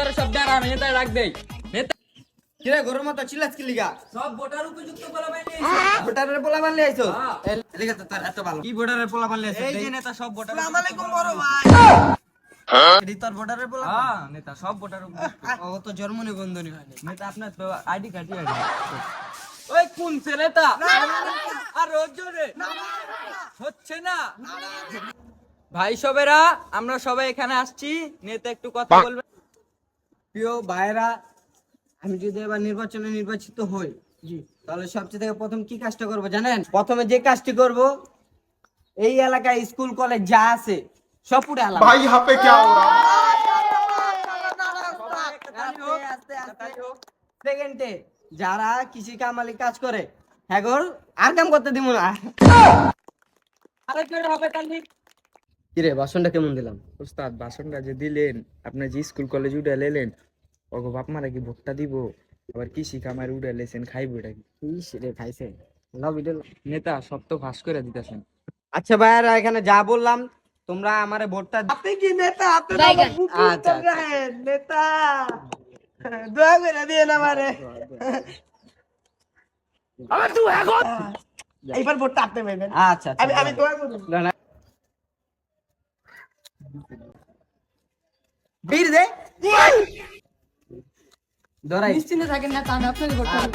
ভোটারের সব দাঁড়া আমি নেতা ডাক দেই। নেতা কিরে গরম মতো চিল্লাস কি লিগা? সব ভোটার উপযুক্ত বলা বাইনি। ভোটারের পোলা বানলে আইছো? হ্যাঁ। এলিগা তো তার এত ভালো। কি ভোটারের পোলা বানলে আইছো? এই যে নেতা সব ভোটার। আসসালামু আলাইকুম বড় ভাই। এডি তোর ভোটারের পোলা? হ্যাঁ নেতা সব ভোটার উপযুক্ত। ও তো জন্ম নিবন্ধনই হয়নি। নেতা আপনার তো আইডি কার্ডই আছে। ওই কোন ছেলেটা? আর রোজরে হচ্ছে না। ভাই সবেরা আমরা সবাই এখানে আসছি, নেতা একটু কথা বলবে। প্রিয় ভাইরা, আমি যদি এবার নির্বাচনে নির্বাচিত হই, জি, তাহলে সবচেয়ে থেকে প্রথম কি কাজটা করব জানেন? প্রথমে যে কাজটি করব, এই এলাকায় স্কুল কলেজ যা আছে সব পুরো এলাকা भाई यहाँ पे क्या हो रहा है? সেকেন্ডে যারা কৃষি কামালি কাজ করে হ্যাঁ গো, আর কাম করতে দিব না। আরেকবার হবে তাহলে। কিরে ভাষণটা কেমন দিলাম? ওস্তাদ ভাষণটা যে দিলেন, আপনি যে স্কুল কলেজ উঠে লেলেন, ওগো বাপ মারা কি ভোটটা দিব? আবার কৃষি কামার উঠে লেছেন, খাইবো এটা কি? ইস রে খাইছে লাভ ভিডিও। নেতা সব তো ফাঁস করে দিতেছেন। আচ্ছা ভাইরা, এখানে যা বললাম তোমরা আমারে ভোটটা আপনি কি নেতা? আপনি তো আমার বুকিং আচ্ছা, করে রাখেন, নেতা দোয়া করে দিয়েন আমারে। আবার তুই এখন এইবার ভোটটা আপনি পাইবেন। আচ্ছা আমি দোয়া করি। বীর দে ধরাই নিশ্চিন্তে থাকেন না, তা আমি আপনাকে ভোট করব।